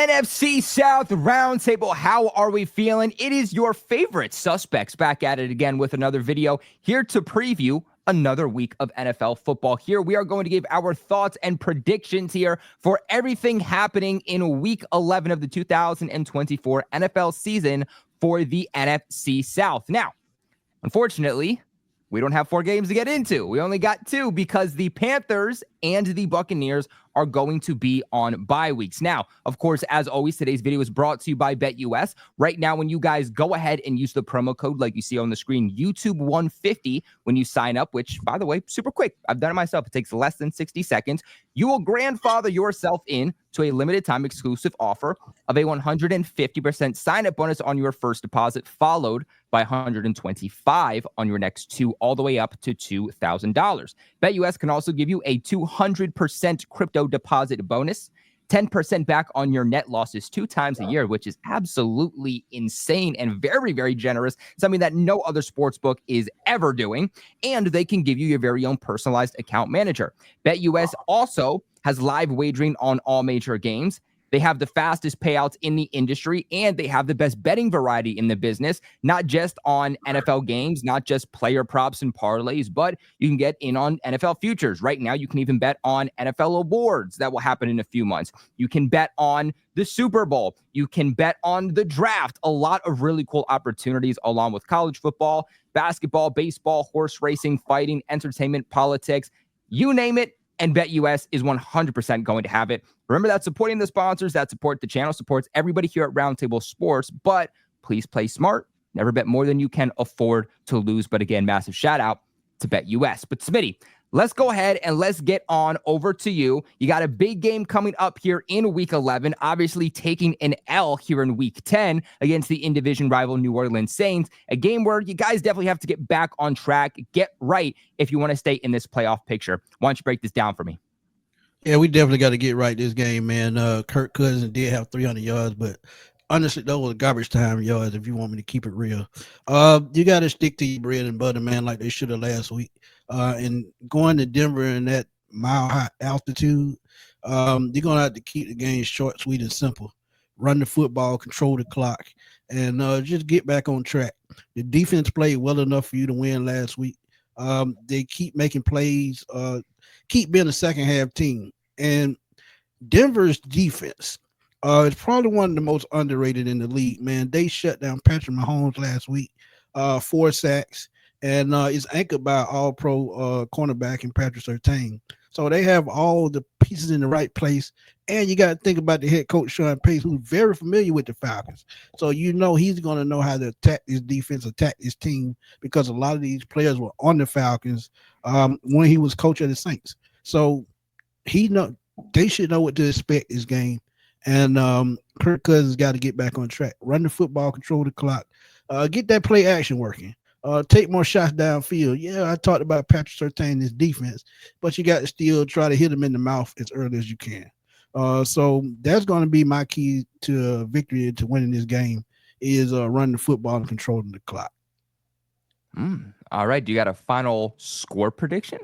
NFC South Roundtable. How are we feeling? It is your favorite suspects back at it again with another video here to preview another week of NFL football. Here we are going to give our thoughts and predictions here for everything happening in week 11 of the 2024 NFL season for the NFC South. Now, unfortunately, we don't have 4 games to get into. We only got 2 because the Panthers and the Buccaneers are going to be on bye weeks. Now, of course, as always, today's video is brought to you by BetUS. Right now, when you guys go ahead and use the promo code like you see on the screen, YouTube150, when you sign up, which, by the way, super quick. I've done it myself. It takes less than 60 seconds. You will grandfather yourself in to a limited time exclusive offer of a 150% sign-up bonus on your first deposit, followed by 125 on your next 2, all the way up to $2,000. BetUS can also give you a 200% crypto deposit bonus, 10% back on your net losses 2 times a year, which is absolutely insane and very, very generous, something that no other sports book is ever doing. And they can give you your very own personalized account manager. BetUS also has live wagering on all major games. They have the fastest payouts in the industry, and they have the best betting variety in the business, not just on NFL games, not just player props and parlays, but you can get in on NFL futures. Right now, you can even bet on NFL awards that will happen in a few months. You can bet on the Super Bowl. You can bet on the draft. A lot of really cool opportunities along with college football, basketball, baseball, horse racing, fighting, entertainment, politics, you name it. And BetUS is 100% going to have it. Remember that supporting the sponsors that support the channel supports everybody here at Roundtable Sports, but please play smart. Never bet more than you can afford to lose. But again, massive shout out to BetUS. But Smitty, let's go ahead and let's get on over to you. You got a big game coming up here in week 11, obviously taking an L here in week 10 against the in-division rival New Orleans Saints, a game where you guys definitely have to get back on track, get right if you want to stay in this playoff picture. Why don't you break this down for me? Yeah, we definitely got to get right this game, man. Kirk Cousins did have 300 yards, but honestly, those were garbage time yards if you want me to keep it real. You got to stick to your bread and butter, man, like they should have last week. And going to Denver in that mile-high altitude, you're going to have to keep the game short, sweet, and simple. Run the football, control the clock, and just get back on track. The defense played well enough for you to win last week. They keep making plays, keep being a second-half team. And Denver's defense is probably one of the most underrated in the league, man. They shut down Patrick Mahomes last week, 4 sacks, and is anchored by all-pro cornerback in Patrick Surtain. So they have all the pieces in the right place. And you got to think about the head coach, Sean Pace, who's very familiar with the Falcons. So you know he's going to know how to attack this defense, attack this team, because a lot of these players were on the Falcons when he was coach of the Saints. So they should know what to expect this game. And Kirk Cousins got to get back on track. Run the football, control the clock, get that play action working. Take more shots downfield. Yeah, I talked about Patrick Surtain, his defense, but you got to still try to hit him in the mouth as early as you can. So that's going to be my key to victory, to winning this game, is running the football and controlling the clock. All right. Do you got a final score prediction?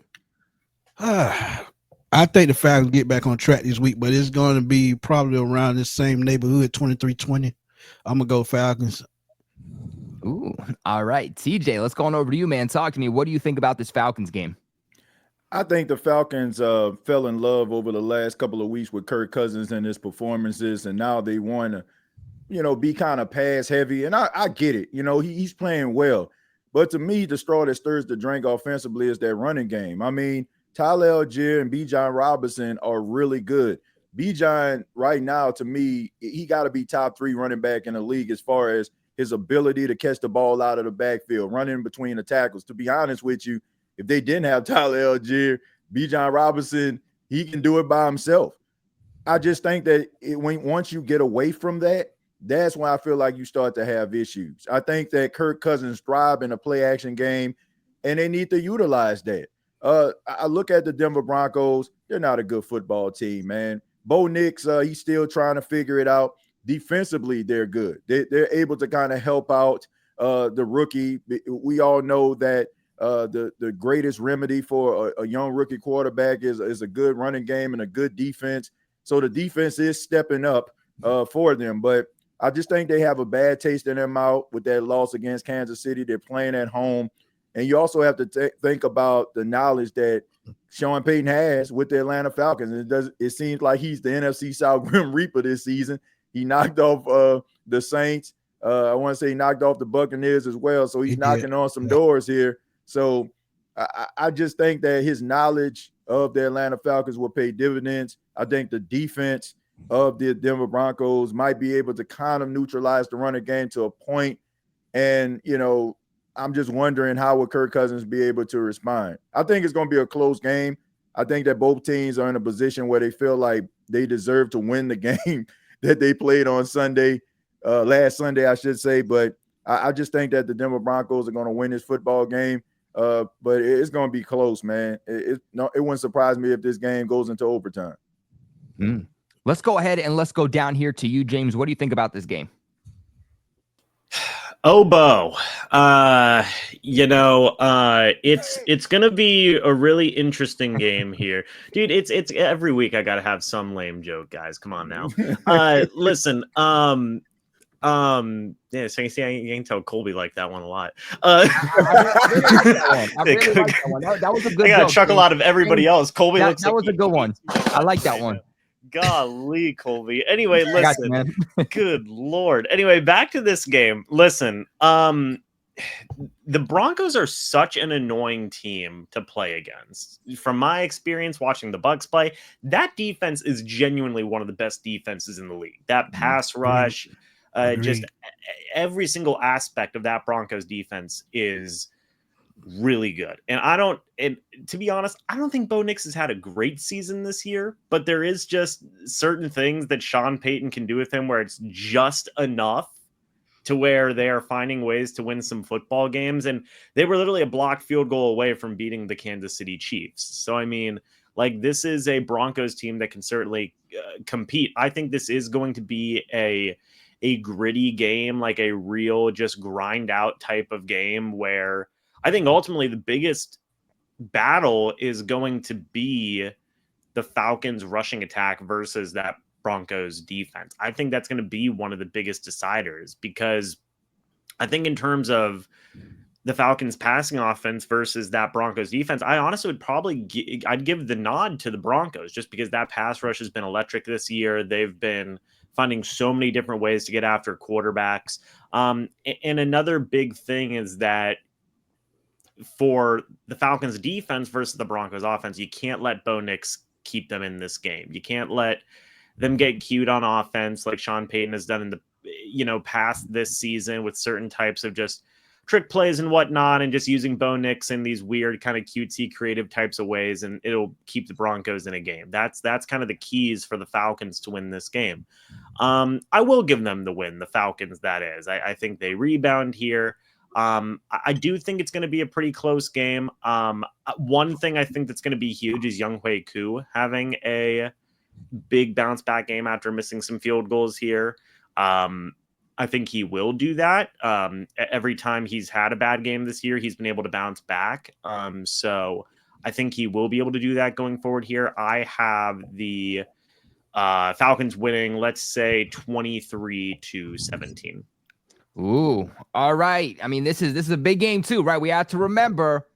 I think the Falcons get back on track this week, but it's going to be probably around this same neighborhood, 23-20. I'm going to go Falcons. Ooh, all right. TJ, let's go on over to you, man. Talk to me. What do you think about this Falcons game? I think the Falcons fell in love over the last couple of weeks with Kirk Cousins and his performances, and now they want to, be kind of pass heavy. And I get it. He's playing well. But to me, the straw that stirs the drink offensively is that running game. I mean, Tyler Algier and Bijan Robinson are really good. Bijan right now, to me, he got to be top 3 running back in the league as far as his ability to catch the ball out of the backfield, running between the tackles. To be honest with you, if they didn't have Tyler Algier, Bijan Robinson, he can do it by himself. I just think that once you get away from that, that's when I feel like you start to have issues. I think that Kirk Cousins thrive in a play-action game, and they need to utilize that. I look at the Denver Broncos. They're not a good football team, man. Bo Nix, he's still trying to figure it out. Defensively, they're good. They're able to kind of help out the rookie. We all know that the greatest remedy for a young rookie quarterback is a good running game and a good defense. So the defense is stepping up. for them. But I just think they have a bad taste in their mouth with that loss against Kansas City. They're playing at home. And you also have to think about the knowledge that Sean Payton has with the Atlanta Falcons. It seems like he's the NFC South Grim Reaper this season. He knocked off the Saints. I want to say he knocked off the Buccaneers as well. So he's knocking on some doors here. So I just think that his knowledge of the Atlanta Falcons will pay dividends. I think the defense of the Denver Broncos might be able to kind of neutralize the running game to a point. And, I'm just wondering how will Kirk Cousins be able to respond. I think it's going to be a close game. I think that both teams are in a position where they feel like they deserve to win the game that they played on Sunday, last Sunday, I should say. But I just think that the Denver Broncos are going to win this football game. But it's going to be close, man. It wouldn't surprise me if this game goes into overtime. Let's go ahead and let's go down here to you, James. What do you think about this game? Oh, Bo, it's going to be a really interesting game here, dude. It's every week. I got to have some lame joke, guys. Come on now. Listen, yeah, so you see, you can tell Colby liked that one a lot. I really like that one. That was a good I got joke, to chuckle out of everybody else. Colby that looks like was a good one. I like that one. Golly, Colby. Anyway, listen. Good Lord. Anyway, back to this game. Listen, the Broncos are such an annoying team to play against. From my experience watching the Bucs play, that defense is genuinely one of the best defenses in the league. That pass rush, just every single aspect of that Broncos defense is really good. And to be honest, I don't think Bo Nix has had a great season this year, but there is just certain things that Sean Payton can do with him where it's just enough to where they are finding ways to win some football games. And they were literally a blocked field goal away from beating the Kansas City Chiefs. So, I mean, like, this is a Broncos team that can certainly compete. I think this is going to be a gritty game, like a real just grind out type of game where I think ultimately the biggest battle is going to be the Falcons rushing attack versus that Broncos defense. I think that's going to be one of the biggest deciders, because I think in terms of the Falcons passing offense versus that Broncos defense, I honestly would probably I'd give the nod to the Broncos, just because that pass rush has been electric this year. They've been finding so many different ways to get after quarterbacks. And another big thing is that for the Falcons defense versus the Broncos offense, you can't let Bo Nix keep them in this game. You can't let them get cute on offense like Sean Payton has done in the past this season with certain types of just trick plays and whatnot, and just using Bo Nix in these weird kind of cutesy creative types of ways, and it'll keep the Broncos in a game. That's kind of the keys for the Falcons to win this game. I will give them the win, the Falcons, that is. I think they rebound here. I do think it's going to be a pretty close game. One thing I think that's going to be huge is Younghoe Koo having a big bounce back game after missing some field goals here. I think he will do that. Every time he's had a bad game this year, he's been able to bounce back. So I think he will be able to do that going forward here. I have the Falcons winning, let's say 23-17. Ooh, all right. I mean, this is a big game too, right? We have to remember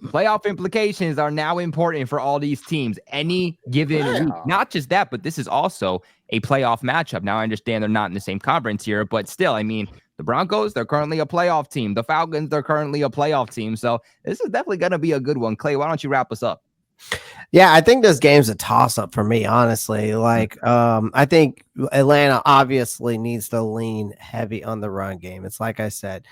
playoff implications are now important for all these teams. Any given week, not just that, but this is also a playoff matchup. Now I understand they're not in the same conference here, but still, I mean, the Broncos, they're currently a playoff team. The Falcons, they're currently a playoff team. So this is definitely going to be a good one. Clay, why don't you wrap us up? Yeah, I think this game's a toss-up for me, honestly. Like, I think Atlanta obviously needs to lean heavy on the run game. It's like I said,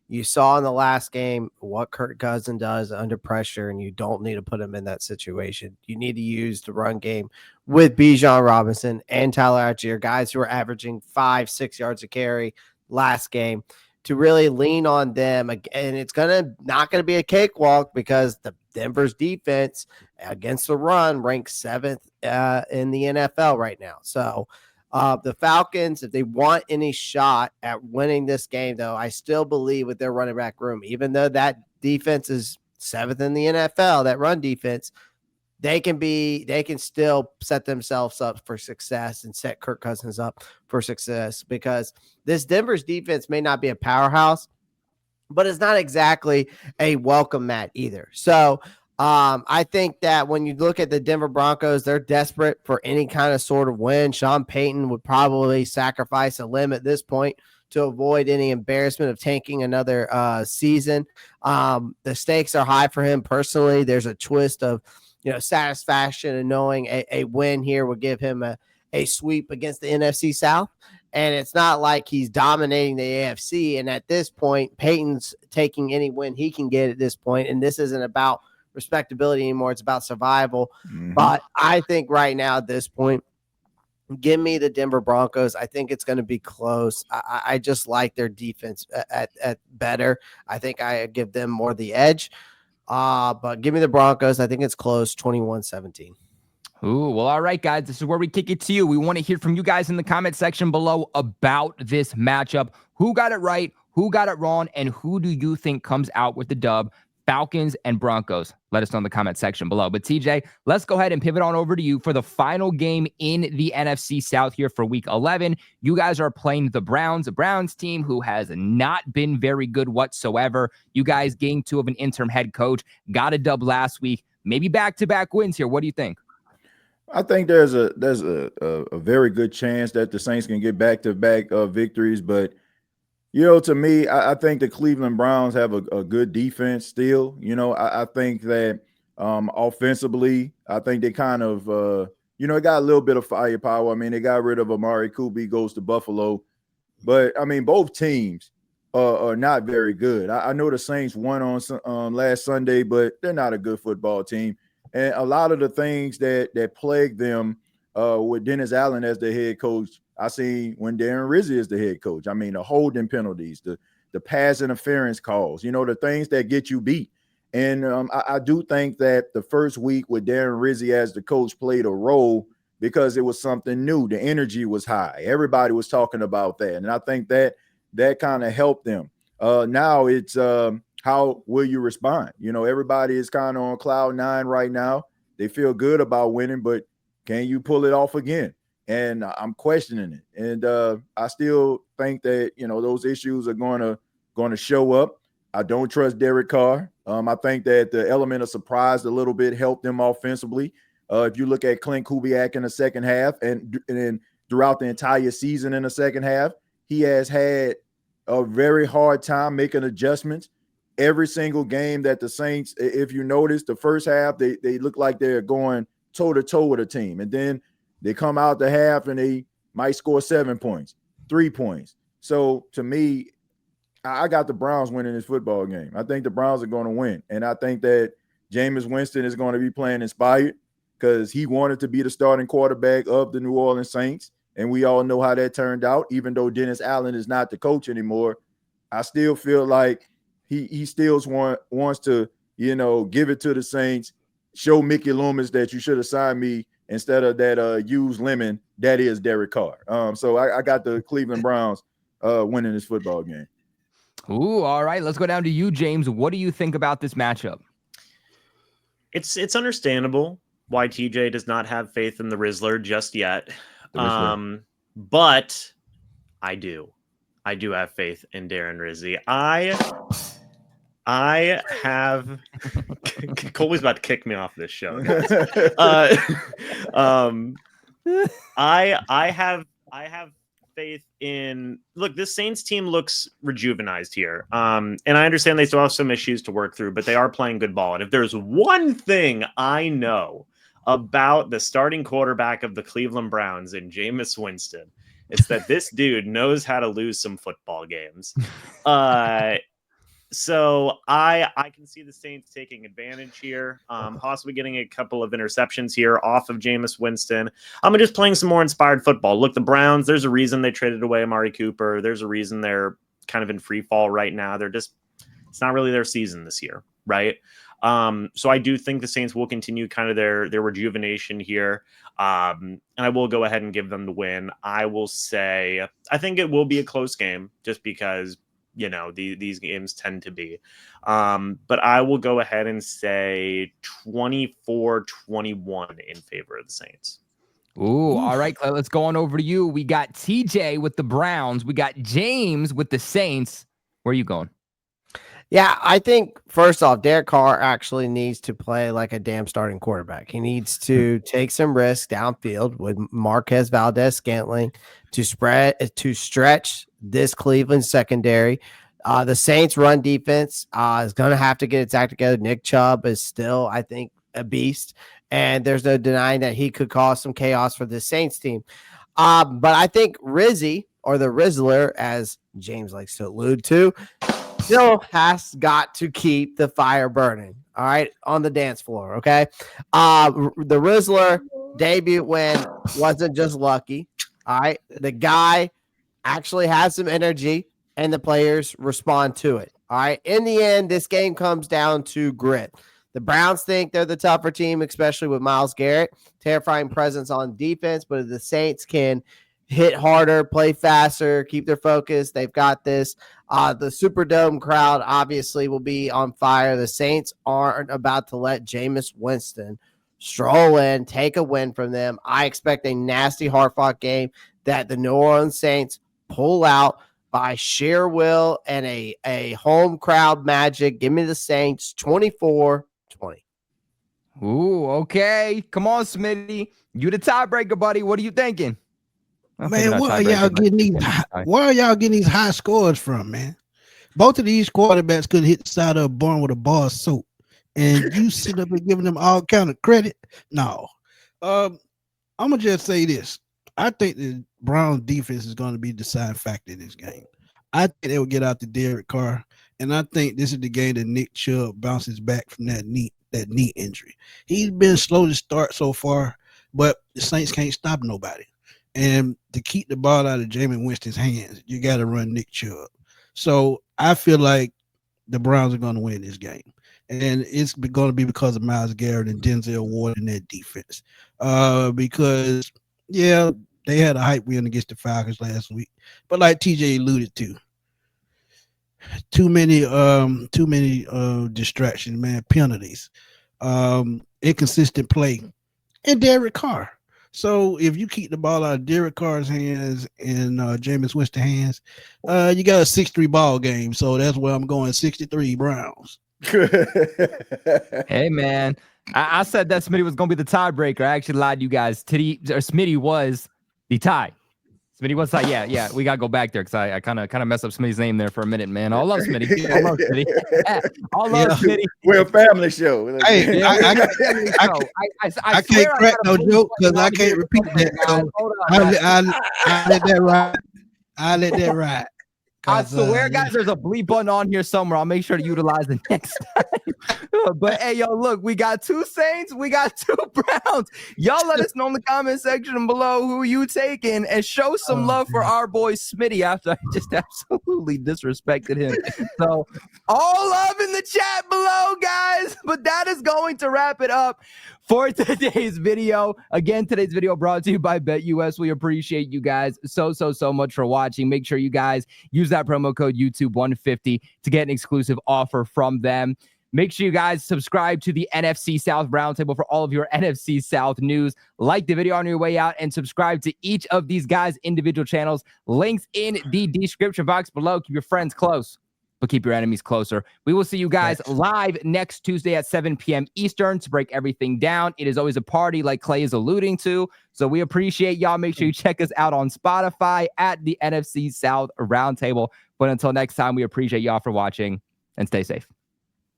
you saw in the last game what Kirk Cousins does under pressure, and you don't need to put him in that situation. You need to use the run game with Bijan Robinson and Tyler Algier, guys who are averaging 5-6 yards a carry last game, to really lean on them. And it's not going to be a cakewalk, because the Denver's defense against the run ranks 7th in the NFL right now. So the Falcons, if they want any shot at winning this game, though, I still believe with their running back room, even though that defense is 7th in the NFL, that run defense, they can still set themselves up for success and set Kirk Cousins up for success, because this Denver's defense may not be a powerhouse, but it's not exactly a welcome mat either. So I think that when you look at the Denver Broncos, they're desperate for any kind of sort of win. Sean Payton would probably sacrifice a limb at this point to avoid any embarrassment of tanking another season. The stakes are high for him personally. There's a twist of, satisfaction and knowing a win here would give him a sweep against the NFC South. And it's not like he's dominating the AFC. And at this point, Peyton's taking any win he can get at this point. And this isn't about respectability anymore. It's about survival. Mm-hmm. But I think right now at this point, give me the Denver Broncos. I think it's going to be close. I just like their defense at better. I think I give them more the edge. But give me the Broncos. I think it's close, 21-17. Ooh, well, all right, guys. This is where we kick it to you. We want to hear from you guys in the comment section below about this matchup. Who got it right? Who got it wrong? And who do you think comes out with the dub? Falcons and Broncos. Let us know in the comment section below. But TJ, let's go ahead and pivot on over to you for the final game in the NFC South here for week 11. You guys are playing the Browns, a Browns team who has not been very good whatsoever. You guys gained 2 of an interim head coach, got a dub last week, maybe back-to-back wins here. What do you think? I think there's a very good chance that the Saints can get back-to-back victories, but to me, I think the Cleveland Browns have a good defense still. I think that offensively, I think they kind of, got a little bit of firepower. I mean, they got rid of Amari Cooper, goes to Buffalo. But, I mean, both teams are not very good. I know the Saints won on last Sunday, but they're not a good football team. And a lot of the things that plagued them with Dennis Allen as the head coach, I see when Darren Rizzi is the head coach. I mean, the holding penalties, the pass interference calls, the things that get you beat. And I do think that the first week with Darren Rizzi as the coach played a role because it was something new. The energy was high. Everybody was talking about that. And I think that kind of helped them. Now it's how will you respond? Everybody is kind of on cloud 9 right now. They feel good about winning, but can you pull it off again? And I'm questioning it. And I still think that, those issues are going to show up. I don't trust Derek Carr. I think that the element of surprise a little bit helped them offensively. If you look at Clint Kubiak in the second half and then throughout the entire season in the second half, he has had a very hard time making adjustments. Every single game that the Saints, if you notice, the first half, they look like they're going toe-to-toe with a team. And then they come out the half and they might score 7 points, 3 points. So to me, I got the Browns winning this football game. I think the Browns are going to win. And I think that Jameis Winston is going to be playing inspired because he wanted to be the starting quarterback of the New Orleans Saints. And we all know how that turned out. Even though Dennis Allen is not the coach anymore, I still feel like he still wants to, give it to the Saints, show Mickey Loomis that you should have signed me instead of that used lemon that is Derek Carr. So I got the Cleveland Browns winning this football game. Ooh, all right. Let's go down to you, James. What do you think about this matchup? It's understandable why TJ does not have faith in the Rizzler just yet. But I do have faith in Darren Rizzi. I have Colby's about to kick me off this show. I have faith in this Saints team looks rejuvenized here. And I understand they still have some issues to work through, but they are playing good ball. And if there's one thing I know about the starting quarterback of the Cleveland Browns and Jameis Winston, it's that this dude knows how to lose some football games. So I can see the Saints taking advantage here, possibly getting a couple of interceptions here off of Jameis Winston. I'm just playing some more inspired football. Look, the Browns, there's a reason they traded away Amari Cooper. There's a reason they're kind of in free fall right now. It's not really their season this year, right? So I do think the Saints will continue kind of their rejuvenation here. And I will go ahead and give them the win. I will say, I think it will be a close game just because these games tend to be. But I will go ahead and say 24-21 in favor of the Saints. Ooh, all right, Clay, let's go on over to you. We got TJ with the Browns. We got James with the Saints. Where are you going? Yeah, I think first off, Derek Carr actually needs to play like a damn starting quarterback. He needs to take some risks downfield with Marquez Valdez-Scantling to stretch this Cleveland secondary. The Saints' run defense is going to have to get its act together. Nick Chubb is still, I think, a beast, and there's no denying that he could cause some chaos for the Saints team. But I think Rizzy, or the Rizzler, as James likes to allude to, still has got to keep the fire burning, all right, on the dance floor, okay? The Rizzler debut win wasn't just lucky, all right? The guy actually has some energy, and the players respond to it, all right? In the end, this game comes down to grit. The Browns think they're the tougher team, especially with Myles Garrett, terrifying presence on defense, but if the Saints can hit harder, play faster, keep their focus, they've got this. The Superdome crowd obviously will be on fire. The Saints aren't about to let Jameis Winston stroll in, take a win from them. I expect a nasty, hard-fought game that the New Orleans Saints pull out by sheer will and a home crowd magic. Give me the Saints 24-20. Ooh, okay. Come on, Smitty. You the tiebreaker, buddy. What are you thinking? Man, where are y'all getting these high scores from, man? Both of these quarterbacks could hit the side of a barn with a bar of soap, and you sit up and giving them all kind of credit. No, I'm gonna just say this: I think the Browns defense is going to be the deciding factor in this game. I think they will get out to Derek Carr, and I think this is the game that Nick Chubb bounces back from that knee injury. He's been slow to start so far, but the Saints can't stop nobody. And to keep the ball out of Jameis Winston's hands, you got to run Nick Chubb. So I feel like the Browns are going to win this game. And it's going to be because of Myles Garrett and Denzel Ward in that defense. Because, yeah, they had a hype win against the Falcons last week. But like TJ alluded to, too many distractions, man, penalties, inconsistent play, and Derek Carr. So if you keep the ball out of Derek Carr's hands and Jameis Winston's hands, you got a 6-3 ball game. So that's where I'm going, 63 Browns. Hey, man. I said that Smitty was going to be the tiebreaker. I actually lied to you guys. Smitty was the tie. Smitty was like, yeah, we gotta go back there because I kind of messed up Smitty's name there for a minute, man. I love Smitty. I love Smitty. Smitty. We're a family show. Hey, I can't crack no joke because I can't repeat that. So I let that ride. I let that ride. I swear, guys, there's a bleep button on here somewhere. I'll make sure to utilize it next time. But hey, yo, look, we got 2 Saints, we got 2 Browns. Y'all let us know in the comment section below who you taking, and show some love for our boy Smitty after I just absolutely disrespected him. So all love in the chat below, guys. But that is going to wrap it up for today's video. Again, today's video brought to you by BetUS. We appreciate you guys so much for watching. Make sure you guys use that promo code YouTube150 to get an exclusive offer from them. Make sure you guys subscribe to the NFC South Roundtable for all of your NFC South news. Like the video on your way out and subscribe to each of these guys' individual channels. Links in the description box below. Keep your friends close, but keep your enemies closer. We will see you guys live next Tuesday at 7 p.m. Eastern to break everything down. It is always a party like Clay is alluding to. So we appreciate y'all. Make sure you check us out on Spotify at the NFC South Roundtable. But until next time, we appreciate y'all for watching and stay safe.